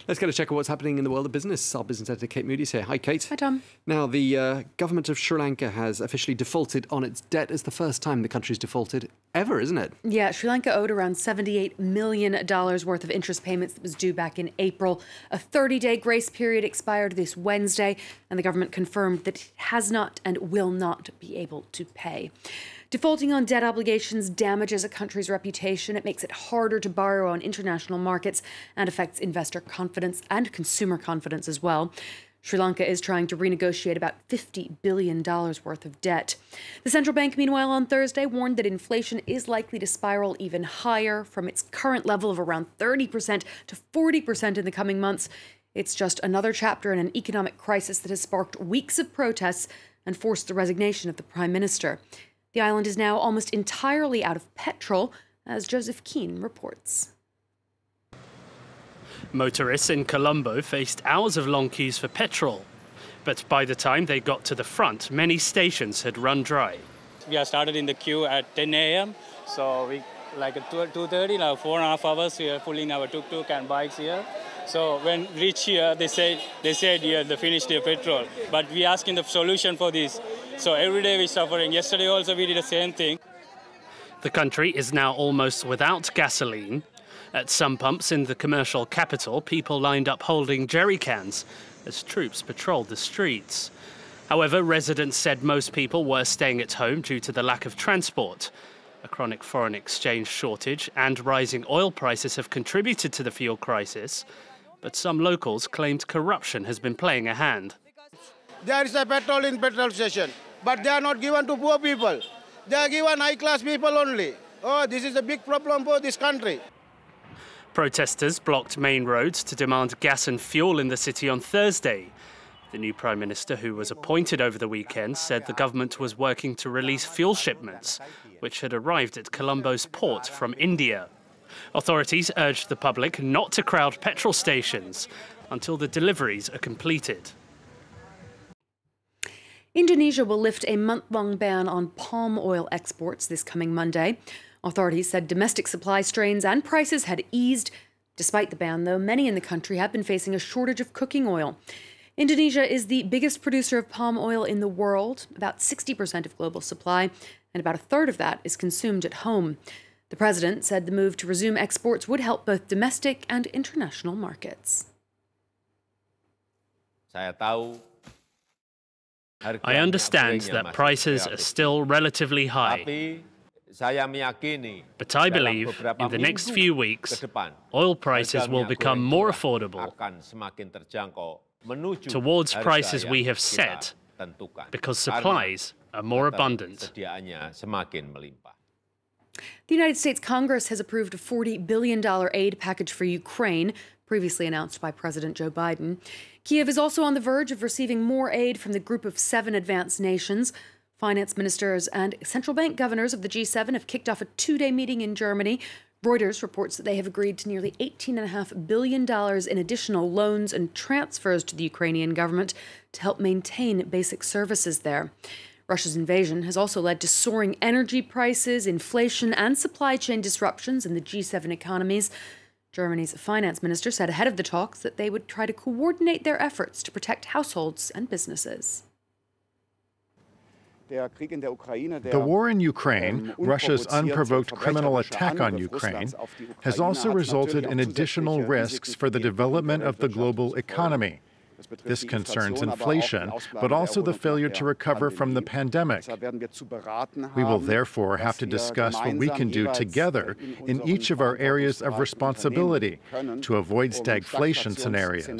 Let's get a check of what's happening in the world of business. Our business editor, Kate Moody's here. Hi, Kate. Hi, Tom. Now, the government of Sri Lanka has officially defaulted on its debt. It's the first time the country's defaulted ever, isn't it? Yeah, Sri Lanka owed around $78 million worth of interest payments that was due back in April. A 30-day grace period expired this Wednesday, and the government confirmed that it has not and will not be able to pay. Defaulting on debt obligations damages a country's reputation. It makes it harder to borrow on international markets and affects investor confidence and consumer confidence as well. Sri Lanka is trying to renegotiate about $50 billion worth of debt. The central bank, meanwhile, on Thursday warned that inflation is likely to spiral even higher from its current level of around 30% to 40% in the coming months. It's just another chapter in an economic crisis that has sparked weeks of protests and forced the resignation of the prime minister. The island is now almost entirely out of petrol, as Joseph Keane reports. Motorists in Colombo faced hours of long queues for petrol. But by the time they got to the front, many stations had run dry. We are started in the queue at 10 a.m. So we like at 2:30, now 4.5 hours, we are pulling our tuk-tuk and bikes here. So when reach here, they said yeah, they finished their petrol. But we asking the solution for this. So every day we're suffering. Yesterday also we did the same thing. The country is now almost without gasoline. At some pumps in the commercial capital, people lined up holding jerry cans as troops patrolled the streets. However, residents said most people were staying at home due to the lack of transport. A chronic foreign exchange shortage and rising oil prices have contributed to the fuel crisis, but some locals claimed corruption has been playing a hand. There is a petrol in petrol station, but they are not given to poor people. They are given high-class people only. Oh, this is a big problem for this country. Protesters blocked main roads to demand gas and fuel in the city on Thursday. The new Prime Minister, who was appointed over the weekend, said the government was working to release fuel shipments, which had arrived at Colombo's port from India. Authorities urged the public not to crowd petrol stations until the deliveries are completed. Indonesia will lift a month-long ban on palm oil exports this coming Monday. Authorities said domestic supply strains and prices had eased. Despite the ban, though, many in the country have been facing a shortage of cooking oil. Indonesia is the biggest producer of palm oil in the world, about 60% of global supply, and about a third of that is consumed at home. The president said the move to resume exports would help both domestic and international markets. I understand that prices are still relatively high, but I believe in the next few weeks, oil prices will become more affordable towards prices we have set because supplies are more abundant. The United States Congress has approved a $40 billion aid package for Ukraine, previously announced by President Joe Biden. Kyiv is also on the verge of receiving more aid from the Group of 7 advanced nations. Finance ministers and central bank governors of the G7 have kicked off a 2-day meeting in Germany. Reuters reports that they have agreed to nearly $18.5 billion in additional loans and transfers to the Ukrainian government to help maintain basic services there. Russia's invasion has also led to soaring energy prices, inflation, and supply chain disruptions in the G7 economies. Germany's finance minister said ahead of the talks that they would try to coordinate their efforts to protect households and businesses. The war in Ukraine, Russia's unprovoked criminal attack on Ukraine, has also resulted in additional risks for the development of the global economy. This concerns inflation, but also the failure to recover from the pandemic. We will therefore have to discuss what we can do together in each of our areas of responsibility to avoid stagflation scenarios.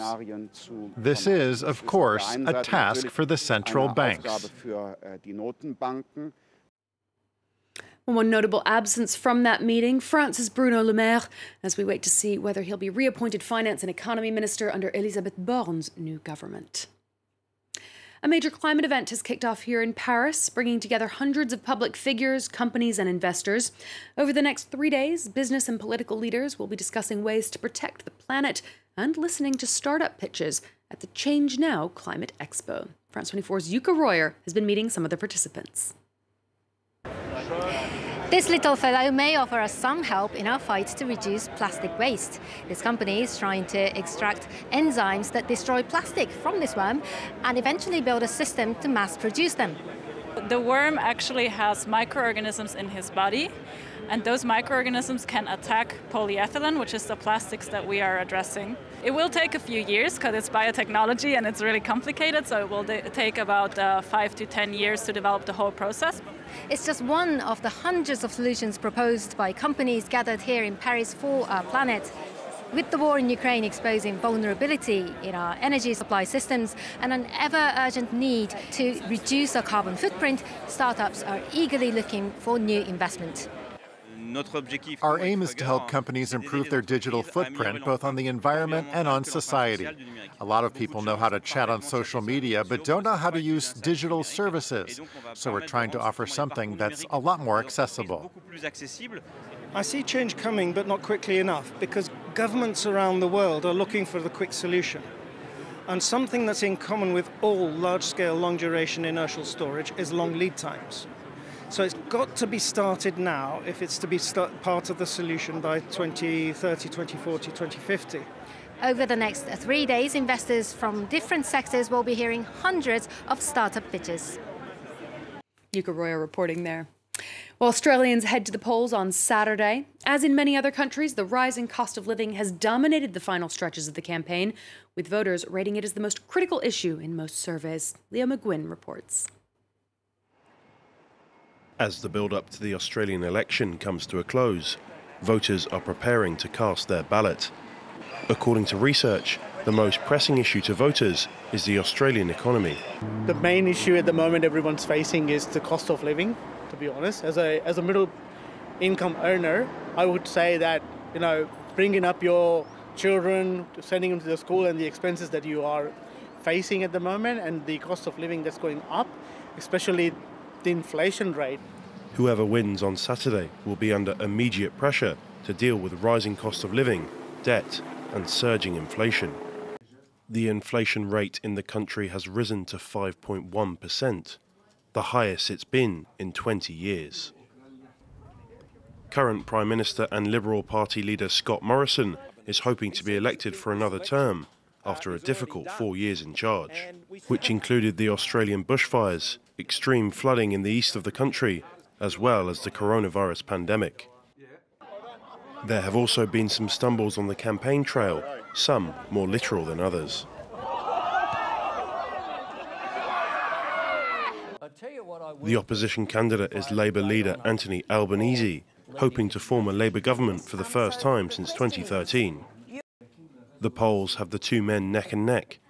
This is, of course, a task for the central banks. One notable absence from that meeting, France's Bruno Le Maire, as we wait to see whether he'll be reappointed Finance and Economy Minister under Elisabeth Borne's new government. A major climate event has kicked off here in Paris, bringing together hundreds of public figures, companies, and investors. Over the next 3 days, business and political leaders will be discussing ways to protect the planet and listening to startup pitches at the ChangeNow Climate Expo. France 24's Yuka Royer has been meeting some of the participants. This little fellow may offer us some help in our fight to reduce plastic waste. This company is trying to extract enzymes that destroy plastic from this worm and eventually build a system to mass produce them. The worm actually has microorganisms in his body, and those microorganisms can attack polyethylene, which is the plastics that we are addressing. It will take a few years because it's biotechnology and it's really complicated, so it will take about 5 to 10 years to develop the whole process. It's just one of the hundreds of solutions proposed by companies gathered here in Paris for our planet. With the war in Ukraine exposing vulnerability in our energy supply systems and an ever-urgent need to reduce our carbon footprint, startups are eagerly looking for new investment. Our aim is to help companies improve their digital footprint, both on the environment and on society. A lot of people know how to chat on social media, but don't know how to use digital services. So we're trying to offer something that's a lot more accessible. I see change coming, but not quickly enough, because governments around the world are looking for the quick solution. And something that's in common with all large-scale, long-duration inertial storage is long lead times. So it's got to be started now if it's to be part of the solution by 2030, 2040, 2050. Over the next 3 days, investors from different sectors will be hearing hundreds of startup pitches. Yuka Royer reporting there. Well, Australians head to the polls on Saturday. As in many other countries, the rising cost of living has dominated the final stretches of the campaign, with voters rating it as the most critical issue in most surveys. Leo McGuinn reports. As the build-up to the Australian election comes to a close, voters are preparing to cast their ballot. According to research, the most pressing issue to voters is the Australian economy. The main issue at the moment everyone's facing is the cost of living, to be honest. As a middle income earner, I would say that, bringing up your children, sending them to the school and the expenses that you are facing at the moment and the cost of living that's going up, especially the inflation rate. Whoever wins on Saturday will be under immediate pressure to deal with rising cost of living, debt and surging inflation. The inflation rate in the country has risen to 5.1%, the highest it's been in 20 years. Current Prime Minister and Liberal Party leader Scott Morrison is hoping to be elected for another term after a difficult 4 years in charge, which included the Australian bushfires, extreme flooding in the east of the country, as well as the coronavirus pandemic. There have also been some stumbles on the campaign trail, some more literal than others. The opposition candidate is Labour leader Anthony Albanese, hoping to form a Labour government for the first time since 2013. The polls have the two men neck and neck.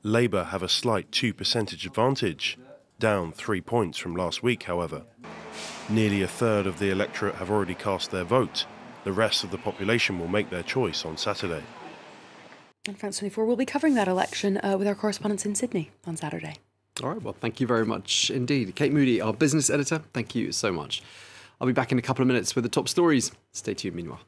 Labour have a slight 2% advantage, down 3 points from last week, however. Nearly a third of the electorate have already cast their vote. The rest of the population will make their choice on Saturday. And France 24 will be covering that election with our correspondents in Sydney on Saturday. All right, well, thank you very much indeed. Kate Moody, our business editor, thank you so much. I'll be back in a couple of minutes with the top stories. Stay tuned meanwhile.